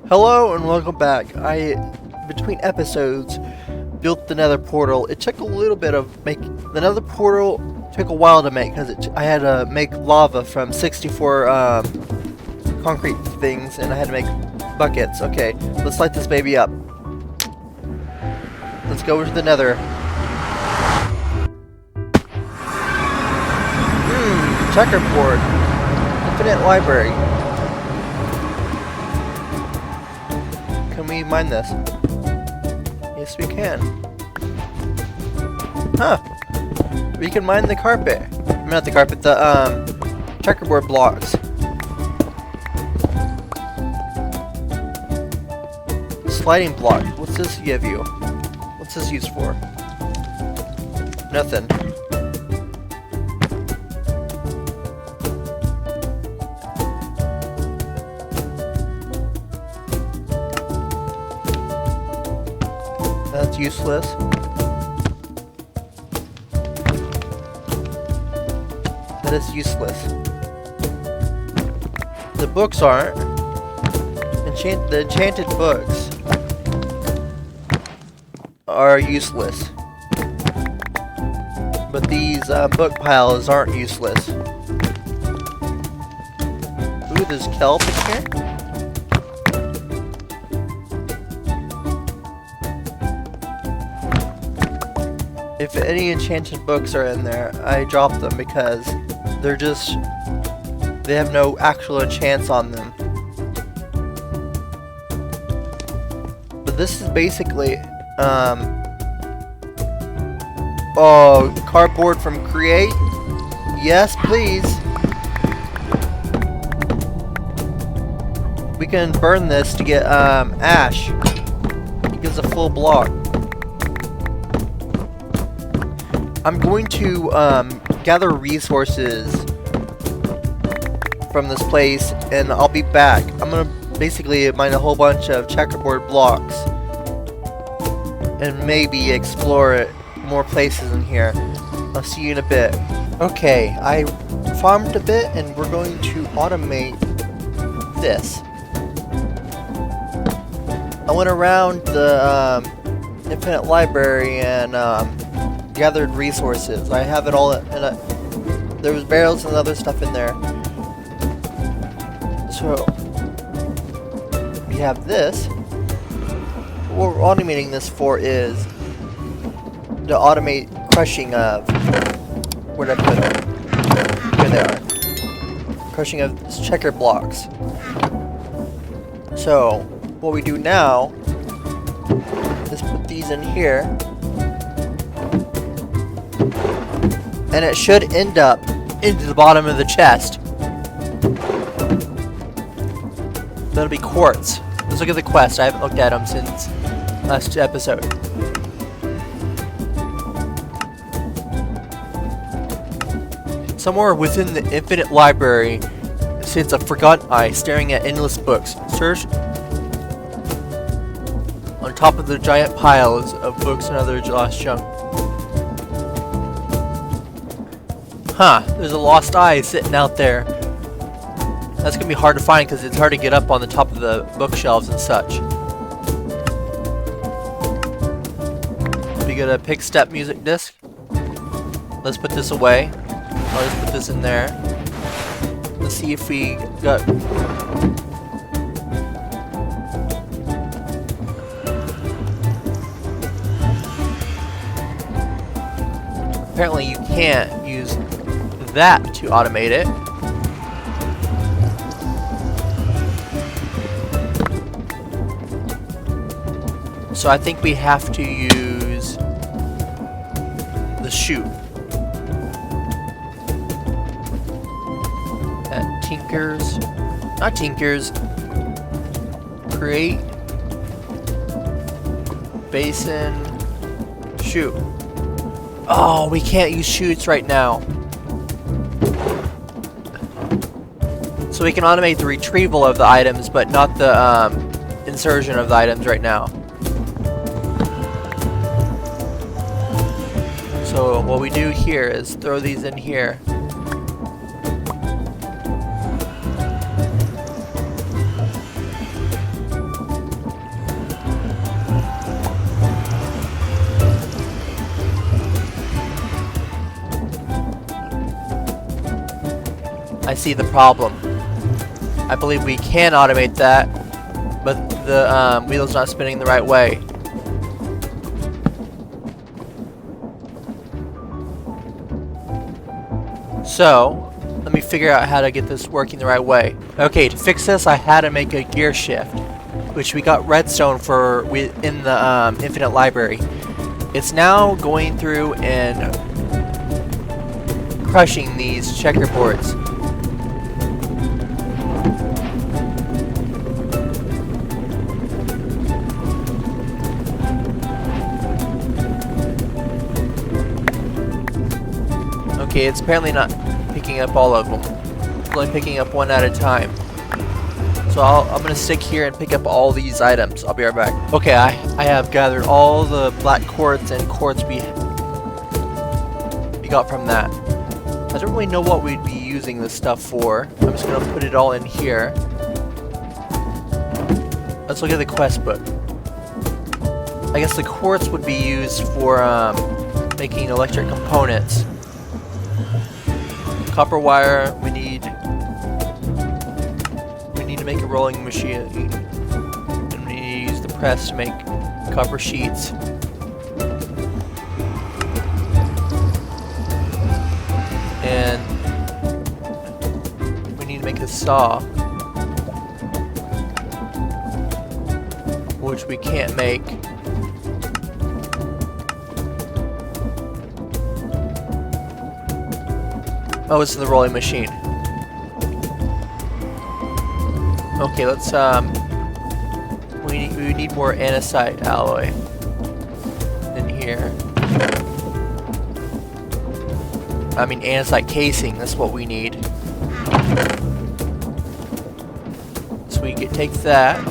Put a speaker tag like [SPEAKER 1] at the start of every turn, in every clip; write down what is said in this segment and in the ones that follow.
[SPEAKER 1] Hello and welcome back. Between episodes, built the nether portal. It took a little bit of the nether portal took a while to make because I had to make lava from 64 concrete things, and I had to make buckets. Okay, let's light this baby up. Let's go to the nether. Checkerboard. Infinite library. Can we mine this? Yes, we can. Huh. We can mine the carpet. I mean, not the carpet, the checkerboard blocks. Sliding block. What's this give you? What's this used for? Nothing. That's useless. That is useless. The books aren't. The enchanted books are useless. But these book piles aren't useless. Ooh, there's kelp in here? If any enchanted books are in there, I drop them because they have no actual enchants on them. But this is basically, oh, cardboard from Create? Yes, please. We can burn this to get, ash. It gives a full block. I'm going to gather resources from this place, and I'll be back. I'm gonna basically mine a whole bunch of checkerboard blocks and maybe explore more places in here. I'll see you in a bit. Okay, I farmed a bit, and we're going to automate this. I went around the infinite library and gathered resources. I have it all there was barrels and other stuff in there. So we have this. What we're automating this for is to automate crushing of, where'd I put them? Here they are. Crushing of checker blocks. So what we do now is put these in here, and it should end up into the bottom of the chest. That'll be quartz. Let's look at the quest. I haven't looked at them since last episode. Somewhere within the infinite library sits a forgotten eye staring at endless books. Search on top of the giant piles of books and other lost junk. Huh, there's a lost eye sitting out there. That's gonna be hard to find because it's hard to get up on the top of the bookshelves and such. We got a pick step music disc. Let's put this away. I'll just put this in there. Let's see if we got... Apparently you can't use that to automate it. So I think we have to use the chute at Tinkers, not Tinkers, Create, Basin, chute. Oh, we can't use chutes right now. So we can automate the retrieval of the items, but not the insertion of the items right now. So what we do here is throw these in here. see the problem. I believe we can automate that, but the wheel's not spinning the right way. So, let me figure out how to get this working the right way. Okay, to fix this, I had to make a gear shift, which we got redstone for in the infinite library. It's now going through and crushing these checkerboards. Okay, it's apparently not picking up all of them. It's only picking up one at a time. So I'm gonna stick here and pick up all these items. I'll be right back. Okay, I have gathered all the black quartz and quartz we got from that. I don't really know what we'd be using this stuff for. I'm just gonna put it all in here. Let's look at the quest book. I guess the quartz would be used for making electric components. Copper wire, we need to make a rolling machine, and we need to use the press to make copper sheets. And we need to make a saw, which we can't make. Oh, it's in the rolling machine. Okay, let's we need more andesite alloy in here. I mean andesite casing, that's what we need. So we can take that.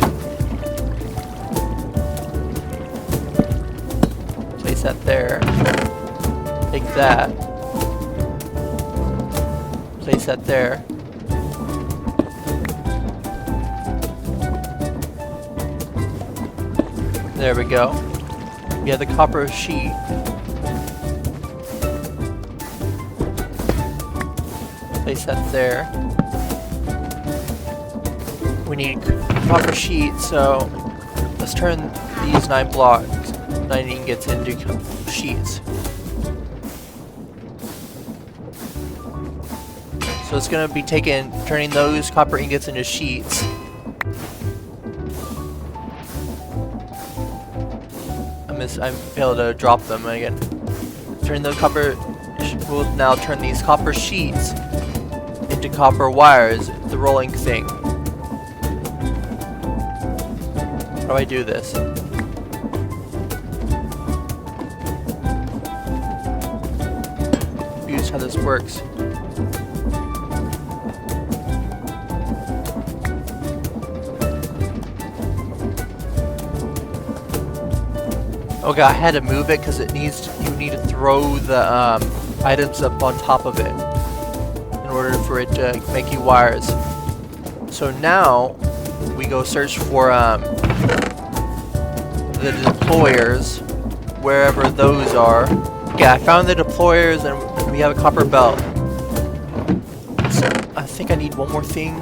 [SPEAKER 1] Place that there. Take that. Place that there. There we go. We have the copper sheet. Place that there. We need copper sheet, so let's turn these 9 ingots into sheets. So it's going to be turning those copper ingots into sheets. I failed to drop them again. We'll now turn these copper sheets into copper wires, the rolling thing. How do I do this? Confused how this works. Okay, I had to move it because you need to throw the items up on top of it in order for it to make you wires. So now we go search for the deployers, wherever those are. Yeah, I found the deployers and we have a copper belt. So I think I need one more thing.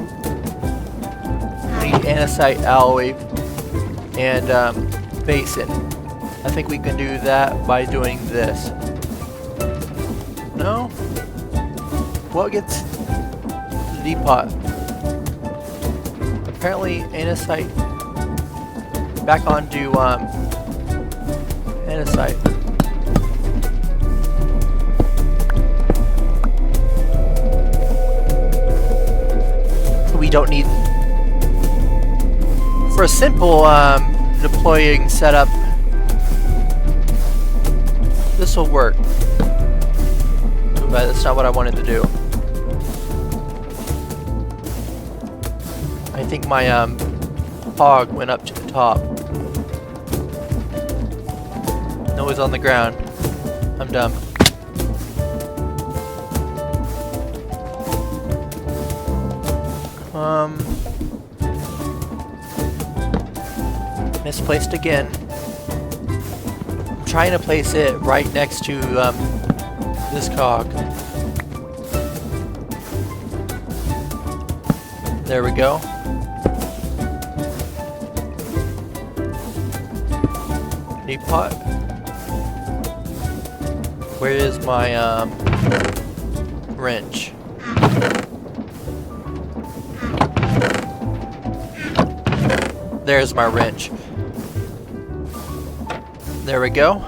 [SPEAKER 1] I need andesite alloy and basin. I think we can do that by doing this. No? What gets the depot? Apparently andesite. Back onto andesite. We don't need, for a simple deploying setup, this will work. But that's not what I wanted to do. I think my hog went up to the top. No, it's on the ground. I'm dumb. Misplaced again. I'm trying to place it right next to this cog. There we go. Teapot. Where is my wrench? There's my wrench. There we go.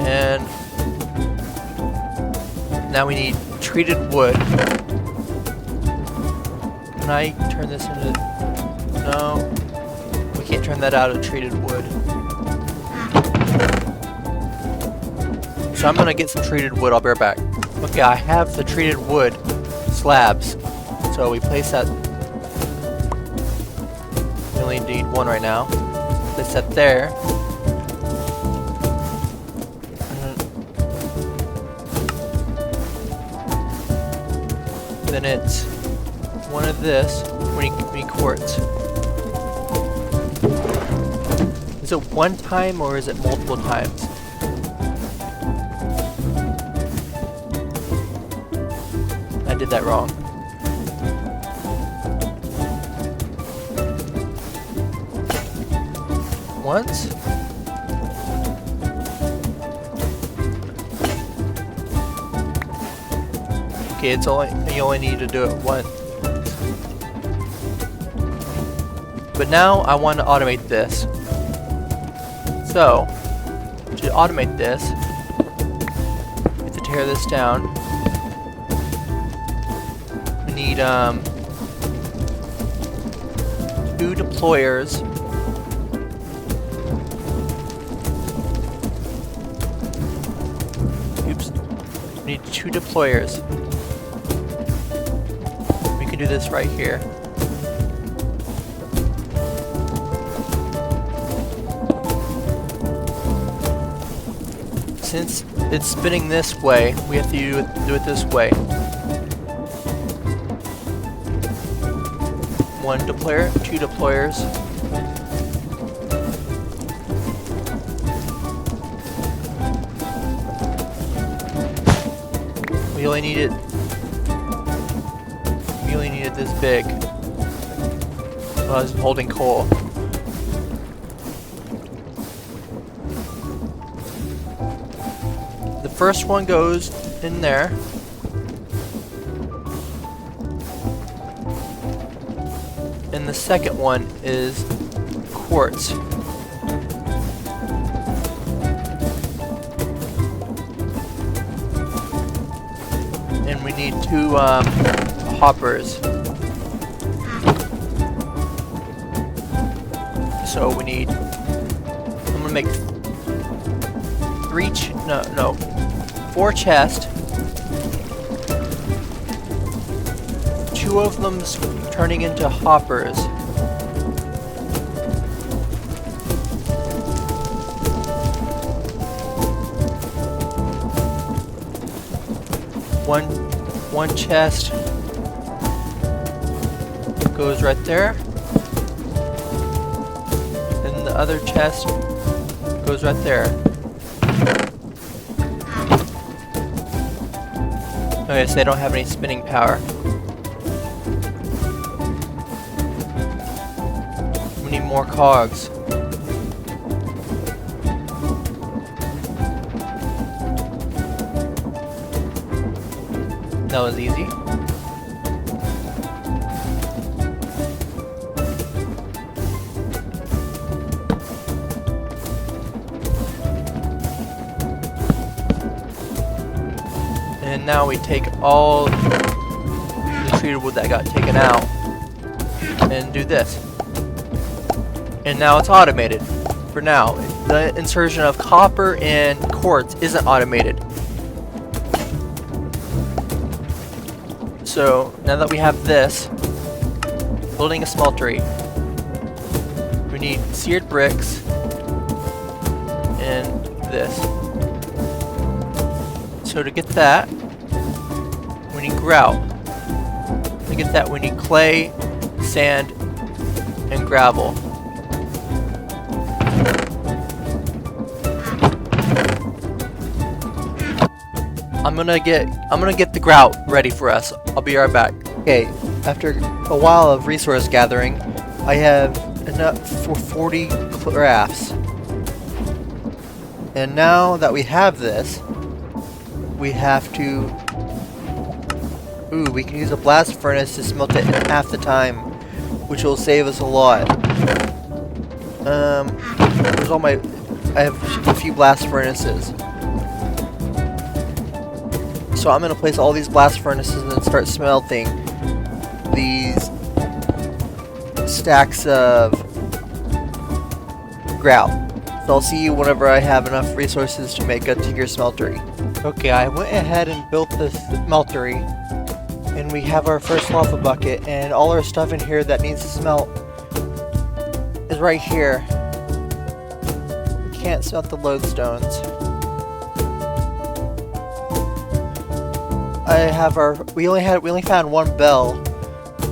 [SPEAKER 1] And now we need treated wood. Can I turn this into... No. We can't turn that out of treated wood. So I'm gonna get some treated wood, I'll be right back. Okay, I have the treated wood slabs. So we place that... We only need one right now. Place that there. Then it's one of this, we need quartz. Is it one time or is it multiple times? I did that wrong. Once? Okay, it's only, you only need to do it once. But now I want to automate this. So, to automate this, we have to tear this down. We need 2 deployers. Oops. We need 2 deployers. We can do this right here. Since it's spinning this way, we have to do it this way. 1 deployer, 2 deployers. We only need it. We only need it this big. I was holding coal. The first one goes in there. And the second one is quartz. And we need 2 hoppers. So we need... I'm gonna make 4 chests. 2 of them turning into hoppers. One chest goes right there, and the other chest goes right there. Okay, so they don't have any spinning power. We need more cogs. That was easy. And now we take all the treated wood that got taken out and do this. And now it's automated. For now, the insertion of copper and quartz isn't automated. So now that we have this, building a smeltery, we need seared bricks and this. So to get that, we need grout. To get that, we need clay, sand, and gravel. I'm gonna get the grout ready for us. I'll be right back. Okay, after a while of resource gathering, I have enough for 40 crafts. And now that we have this, we have to... Ooh, we can use a blast furnace to smelt it in half the time, which will save us a lot. There's all my... I have a few blast furnaces. So I'm going to place all these blast furnaces and then start smelting these stacks of grout. So I'll see you whenever I have enough resources to make a tier smeltery. Okay, I went ahead and built this smeltery, and we have our first lava bucket, and all our stuff in here that needs to smelt is right here. We can't smelt the lodestones. We only found one bell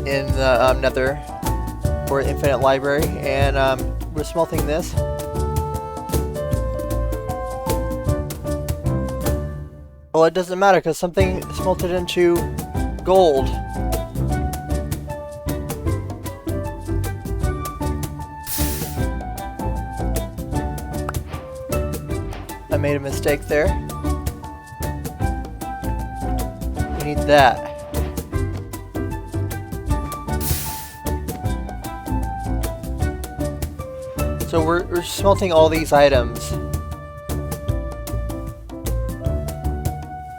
[SPEAKER 1] in the nether for infinite library, and we're smelting this. Well, it doesn't matter because something smelted into gold. I made a mistake there. We need that. So we're smelting all these items.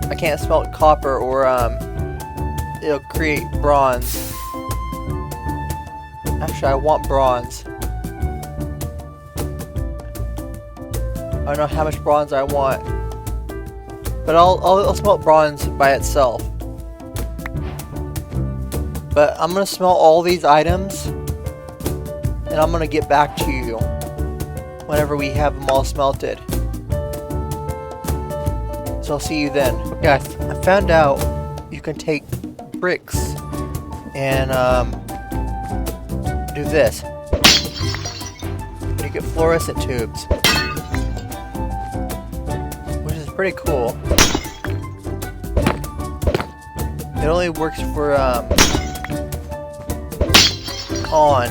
[SPEAKER 1] I can't smelt copper or it'll create bronze. Actually, I want bronze. I don't know how much bronze I want, but I'll smelt bronze by itself. But I'm gonna smelt all these items, and I'm gonna get back to you whenever we have them all smelted. So I'll see you then. Okay, I found out you can take bricks and do this. You get fluorescent tubes, which is pretty cool. It only works for on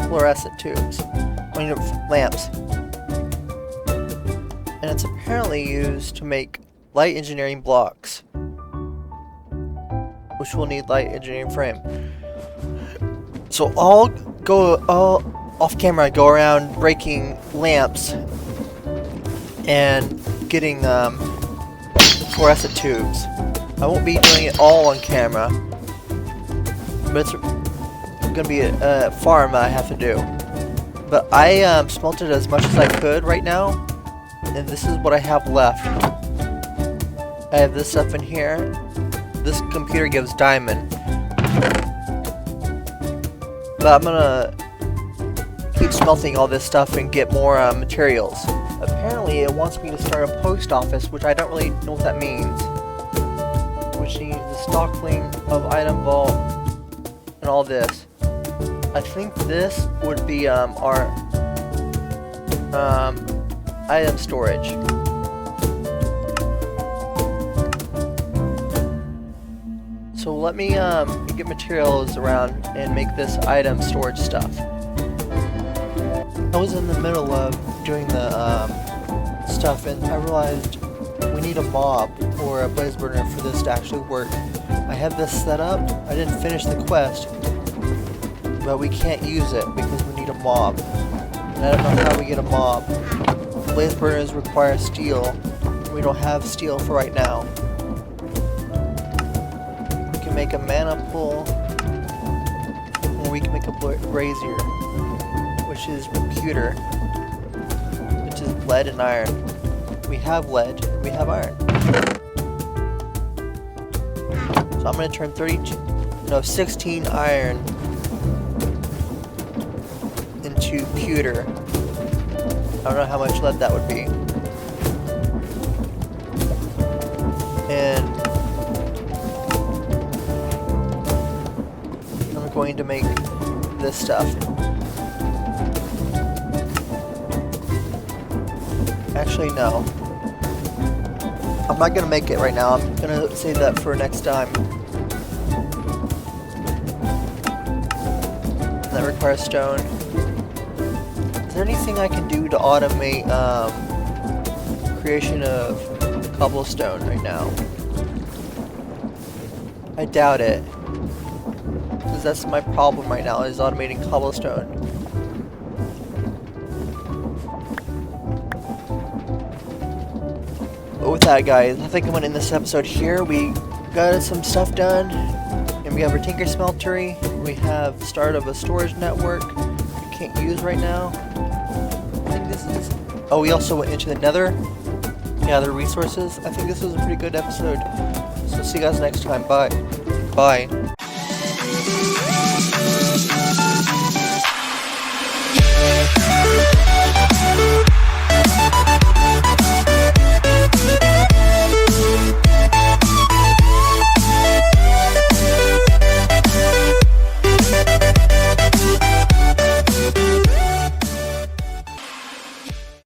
[SPEAKER 1] fluorescent tubes, lamps, and it's apparently used to make light engineering blocks, which will need light engineering frame. So I'll go off camera, go around breaking lamps and getting fluorescent tubes. I won't be doing it all on camera, but it's gonna be a farm that I have to do. But I smelted as much as I could right now, and this is what I have left. I have this stuff in here. This computer gives diamond. But I'm gonna keep smelting all this stuff and get more materials. Apparently it wants me to start a post office, which I don't really know what that means. Which needs the stockling of item vault and all this. I think this would be our item storage. So let me get materials around and make this item storage stuff. I was in the middle of doing the stuff, and I realized we need a mob or a blaze burner for this to actually work. I have this set up. I didn't finish the quest, but we can't use it because we need a mob. And I don't know how we get a mob. Blaze burners require steel. We don't have steel for right now. Make a mana pool, or we can make a brazier, which is pewter, which is lead and iron. We have lead, we have iron. So I'm going to turn 16 iron into pewter. I don't know how much lead that would be. And going to make this stuff. Actually, no. I'm not gonna make it right now. I'm gonna save that for next time. That requires stone. Is there anything I can do to automate creation of cobblestone right now? I doubt it. Because that's my problem right now, is automating cobblestone. But with that, guys, I think I'm going to end this episode here. We got some stuff done. And we have our Tinker Smeltery. We have the start of a storage network we can't use right now. I think this is... Oh, we also went into the Nether. Gather resources. I think this was a pretty good episode. So see you guys next time. Bye. Bye.